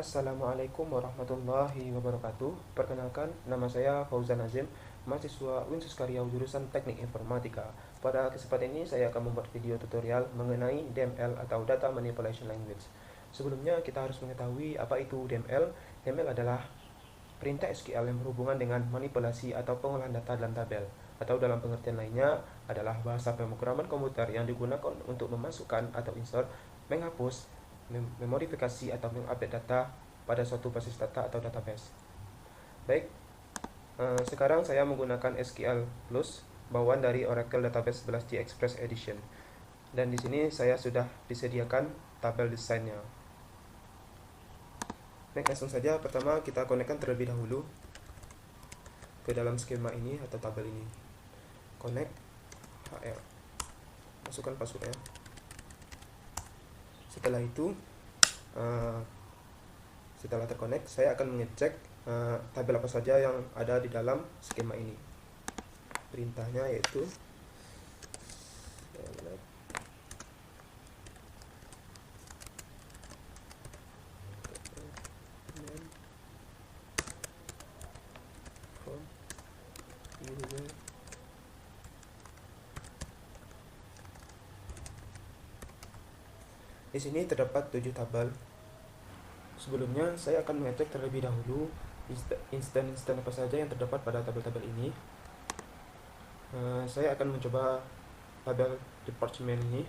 Assalamualaikum warahmatullahi wabarakatuh. Perkenalkan, nama saya Fauzan Azim, mahasiswa Winsus Karyau jurusan Teknik Informatika. Pada kesempatan ini saya akan membuat video tutorial mengenai DML atau Data Manipulation Language. Sebelumnya kita harus mengetahui apa itu DML. DML adalah perintah SQL yang berhubungan dengan manipulasi atau pengolahan data dalam tabel, atau dalam pengertian lainnya adalah bahasa pemrograman komputer yang digunakan untuk memasukkan atau insert, menghapus, memodifikasi atau mengupdate data pada suatu basis data atau database. Baik, sekarang saya menggunakan SQL Plus bawaan dari Oracle Database 11G Express Edition. Dan di sini saya sudah disediakan tabel desainnya. Baik, langsung saja. Pertama kita konekkan terlebih dahulu ke dalam skema ini atau tabel ini. Connect HR. Masukkan passwordnya. Setelah itu, setelah terkonek, saya akan mengecek tabel apa saja yang ada di dalam skema ini. Perintahnya yaitu di sini terdapat 7 tabel. Sebelumnya saya akan mengecek terlebih dahulu instan-instan apa saja yang terdapat pada tabel-tabel ini. Saya akan mencoba tabel department ini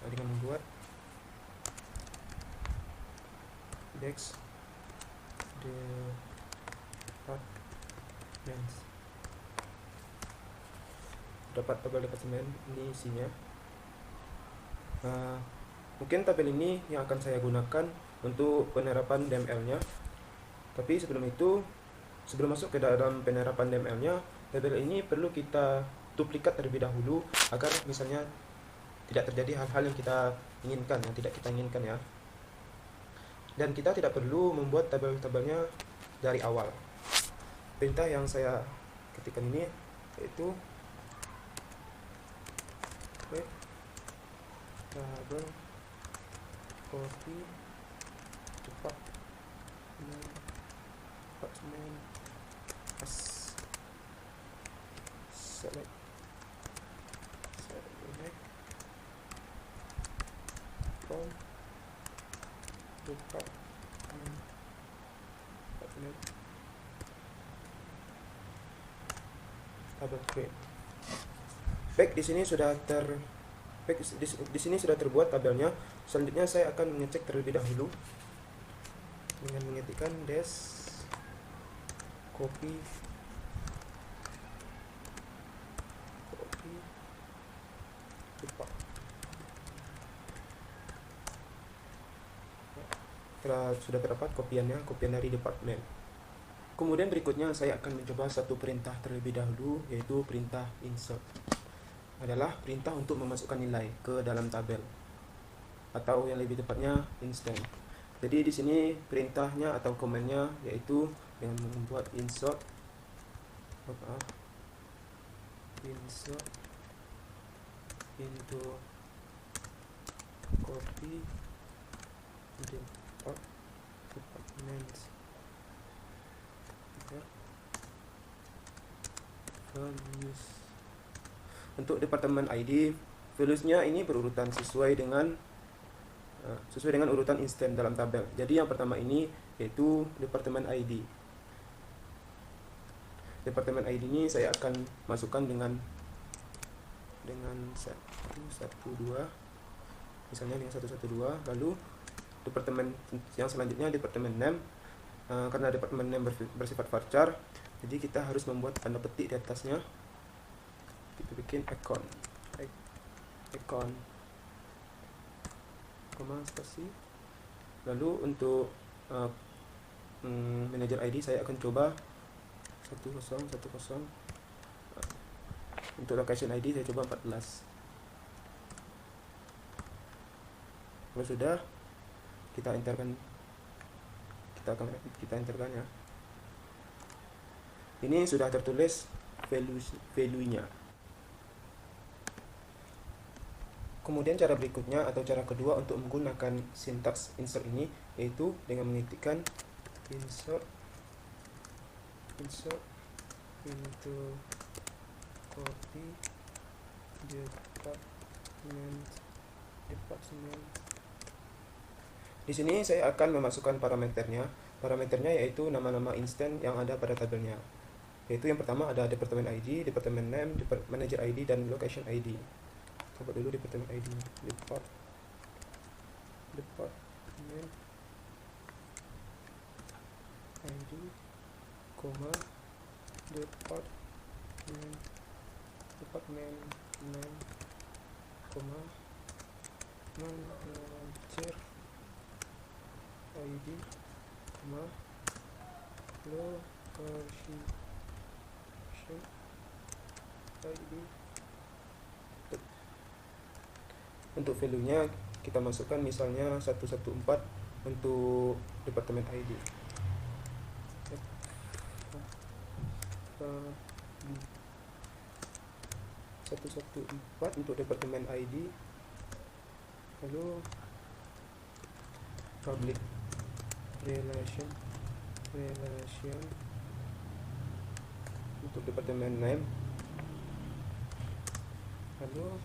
dengan membuat index departments. Dapat tabel departemen ini isinya. Mungkin tabel ini yang akan saya gunakan untuk penerapan DML-nya. Tapi sebelum itu, sebelum masuk ke dalam penerapan DML-nya, tabel ini perlu kita duplikat terlebih dahulu agar misalnya tidak terjadi hal-hal yang kita inginkan, yang tidak kita inginkan ya. Dan kita tidak perlu membuat tabel-tabelnya dari awal. Perintah yang saya ketikkan ini yaitu tabel copy department as select from department tabel create. Baik, di sini sudah terbuat tabelnya. Selanjutnya saya akan mengecek terlebih dahulu dengan mengetikkan copy department. Sudah terdapat kopian dari departemen. Kemudian berikutnya saya akan mencoba satu perintah terlebih dahulu, yaitu perintah insert. Adalah perintah untuk memasukkan nilai ke dalam tabel, atau yang lebih tepatnya instant. Jadi di sini perintahnya atau komennya yaitu dengan membuat insert into copy departments values. Untuk departemen ID, values-nya ini berurutan sesuai dengan urutan instan dalam tabel. Jadi yang pertama ini yaitu departemen ID. Departemen ID ini saya akan masukkan dengan 112, misalnya dengan 112. Lalu departemen yang selanjutnya departemen name. Karena departemen name bersifat varchar, jadi kita harus membuat tanda petik di atasnya. Kita bikin icon spasi. Lalu untuk manager ID saya akan coba 1010. Untuk location ID saya coba 14. Kalau sudah, kita enterkan ya. Ini sudah tertulis value-nya. Kemudian cara berikutnya atau cara kedua untuk menggunakan sintaks insert ini yaitu dengan mengetikkan insert into copy department. Di sini saya akan memasukkan parameternya. Parameternya yaitu nama-nama instan yang ada pada tabelnya. Yaitu yang pertama ada department ID, department name, manager ID, dan location ID. Coba dulu department ID. Department ID, koma, department name, koma, manager ID, koma, location ID. Untuk value-nya kita masukkan misalnya 114 untuk departemen ID. 114 untuk departemen ID. Lalu public relation untuk departemen name. Lalu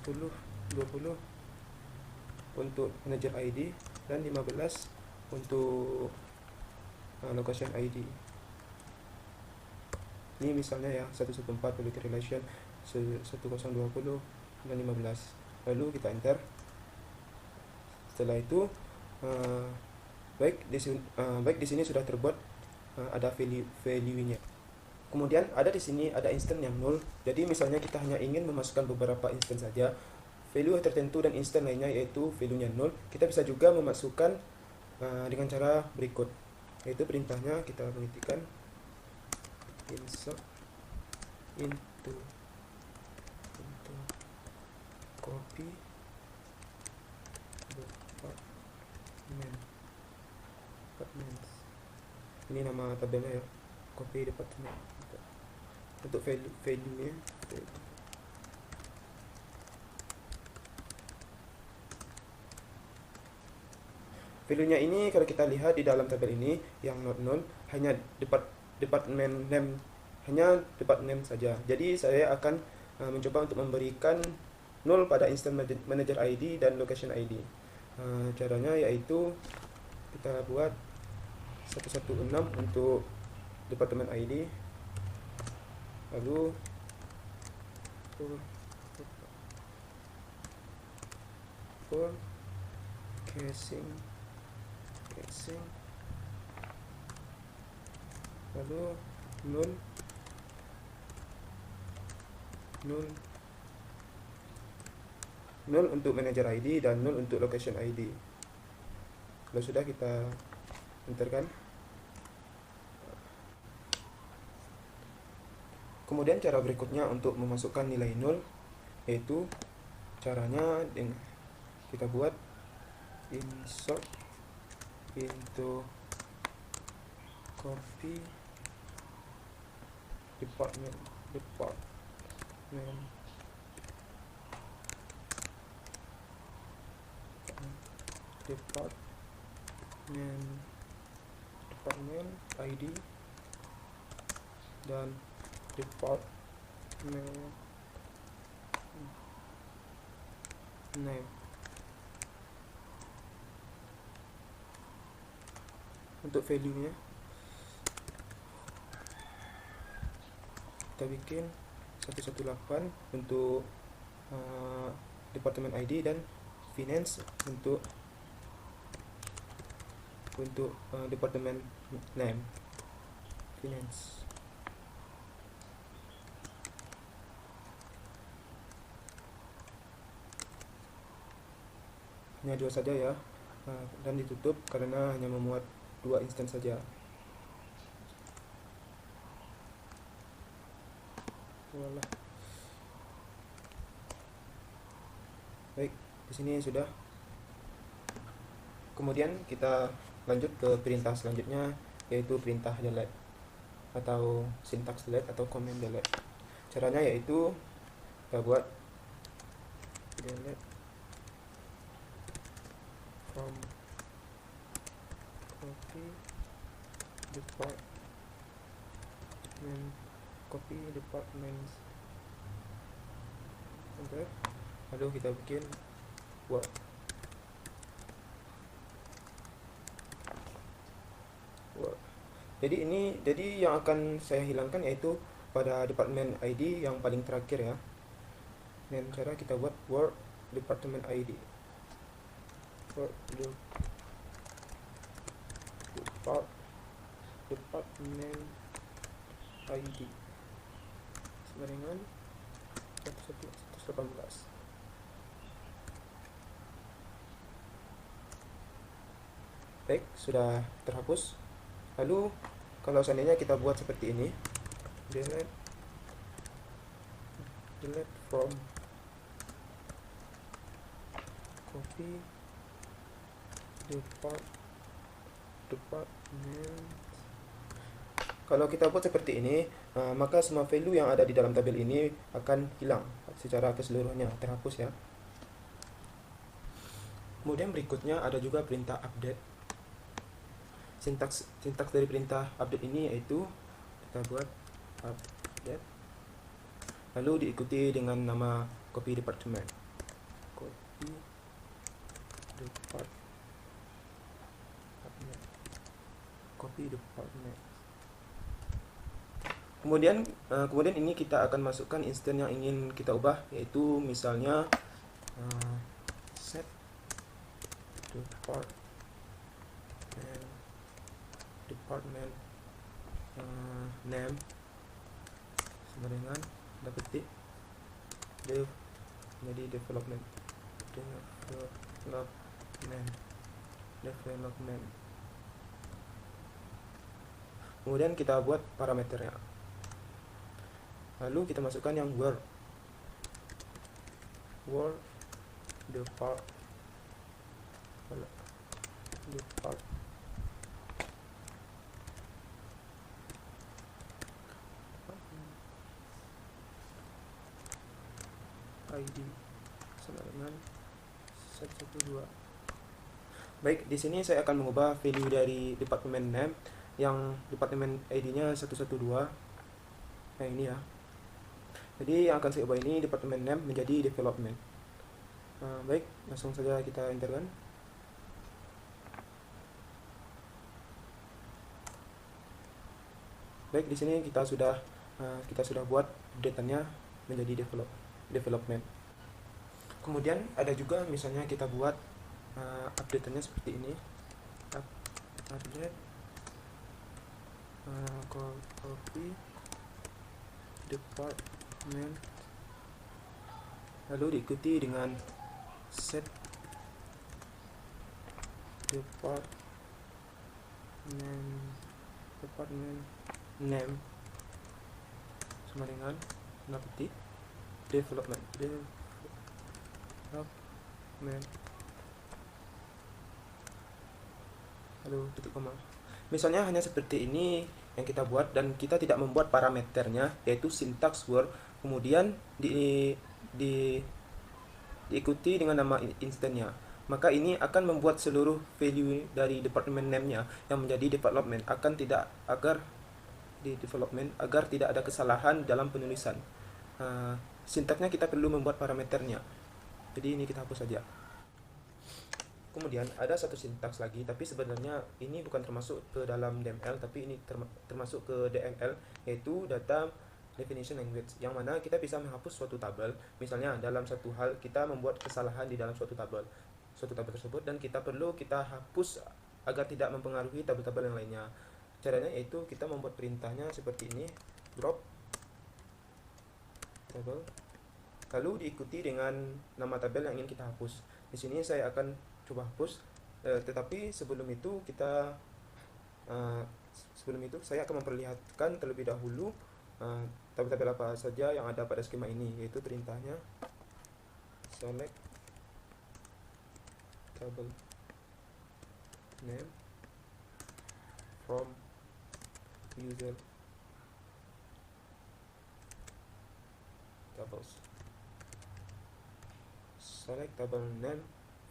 10, 20 untuk manager ID, dan 15 untuk location ID. Ini misalnya ya 114 public relation, 1020 dan 15. Lalu kita enter. Setelah itu baik di sini sudah terbuat ada value-nya. Kemudian ada di sini ada instan yang nol. Jadi misalnya kita hanya ingin memasukkan beberapa instan saja, value tertentu dan instan lainnya yaitu value-nya nol. Kita bisa juga memasukkan dengan cara berikut, yaitu perintahnya kita mengetikkan insert into copy department. Ini nama tabelnya ya, copy department. Untuk value-nya value-nya ini kalau kita lihat di dalam tabel ini yang not known hanya department name, hanya department name saja. Jadi saya akan mencoba untuk memberikan 0 pada instant manager ID dan location ID. Caranya yaitu kita buat 116 untuk departemen ID, lalu for casing, lalu 0 untuk manager ID dan 0 untuk location ID. Kalau sudah kita enterkan. Kemudian cara berikutnya untuk memasukkan nilai 0 yaitu caranya dengan kita buat insert into copy department ID dan department name. Untuk value-nya kita bikin 118 untuk departemen ID dan finance untuk departemen name finance. Hanya 2 saja ya, dan ditutup karena hanya memuat 2 instan saja. Walah. Baik, di sini sudah. Kemudian kita lanjut ke perintah selanjutnya, yaitu perintah delete atau syntax delete atau command delete. Caranya yaitu kita buat delete from copy departments. Oke, lalu kita bikin Word. Jadi yang akan saya hilangkan yaitu pada department ID yang paling terakhir ya. Dan cara kita buat Word department ID. Word department ID sama dengan 118. Baik, sudah terhapus. Lalu kalau seandainya kita buat seperti ini, delete from copy department. Kalau kita buat seperti ini, maka semua value yang ada di dalam tabel ini akan hilang secara keseluruhannya, terhapus ya. Kemudian berikutnya ada juga perintah update. Sintaks dari perintah update ini yaitu kita buat update, lalu diikuti dengan nama copy department. Kemudian ini kita akan masukkan instance yang ingin kita ubah, yaitu misalnya set department name sama dengan petik jadi development. Kemudian kita buat parameternya, lalu kita masukkan yang word department ID sama dengan 112. Baik, di sini saya akan mengubah value dari department name yang department ID-nya 112. Nah, ini ya. Jadi yang akan saya ubah ini department name menjadi development. Baik, langsung saja kita enterkan. Baik, di sini kita sudah buat update-nya menjadi development. Kemudian ada juga misalnya kita buat update-nya seperti ini. Update copy department, lalu diikuti dengan set department name sama dengan petik development. Lalu tutup koma. Misalnya hanya seperti ini yang kita buat dan kita tidak membuat parameternya, yaitu syntax word, kemudian diikuti dengan nama instannya. Maka ini akan membuat seluruh value dari department name-nya yang menjadi development agar tidak ada kesalahan dalam penulisan. Sintaksnya kita perlu membuat parameternya. Jadi ini kita hapus saja. Kemudian ada satu sintaks lagi, tapi sebenarnya ini bukan termasuk ke dalam DML, tapi ini termasuk ke DML, yaitu Data Definition Language, yang mana kita bisa menghapus suatu tabel. Misalnya dalam satu hal kita membuat kesalahan di dalam suatu tabel tersebut, dan kita hapus agar tidak mempengaruhi tabel-tabel yang lainnya. Caranya yaitu kita membuat perintahnya seperti ini, drop tabel, lalu diikuti dengan nama tabel yang ingin kita hapus. Di sini saya akan coba hapus, tetapi sebelum itu saya akan memperlihatkan terlebih dahulu tabel-tabel apa saja yang ada pada skema ini, yaitu perintahnya select table name from user tables, select table name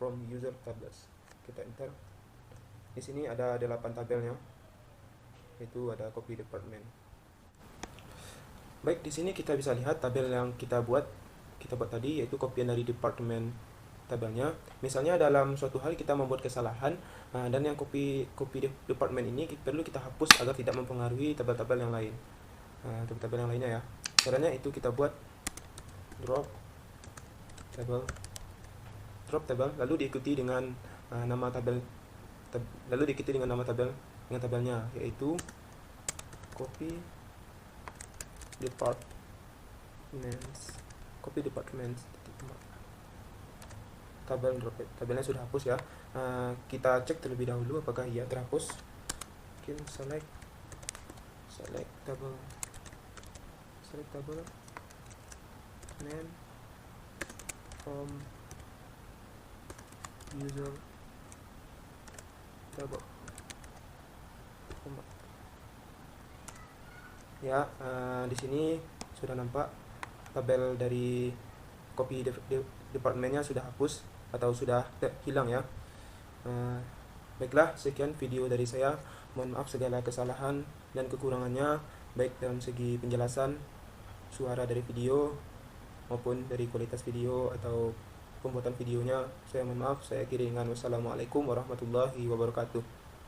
from user tables. Kita enter. Di sini ada 8 tabelnya, itu ada copy department. Baik, di sini kita bisa lihat tabel yang kita buat tadi, yaitu kopian dari departemen tabelnya. Misalnya dalam suatu hal kita membuat kesalahan, dan yang copy department ini perlu kita hapus agar tidak mempengaruhi tabel-tabel yang lain, tabel-tabel yang lainnya ya. Caranya itu kita buat drop table, lalu diikuti dengan nama tabel, tabelnya, yaitu copy departments tabelnya sudah hapus ya. Kita cek terlebih dahulu apakah ia terhapus. Mungkin select table name from user table ya. Di sini sudah nampak tabel dari copy departemennya sudah hapus atau sudah hilang ya. Baiklah, sekian video dari saya. Mohon maaf segala kesalahan dan kekurangannya, baik dalam segi penjelasan suara dari video maupun dari kualitas video atau pembuatan videonya. Saya mohon maaf. Saya akhiri dengan wassalamualaikum warahmatullahi wabarakatuh.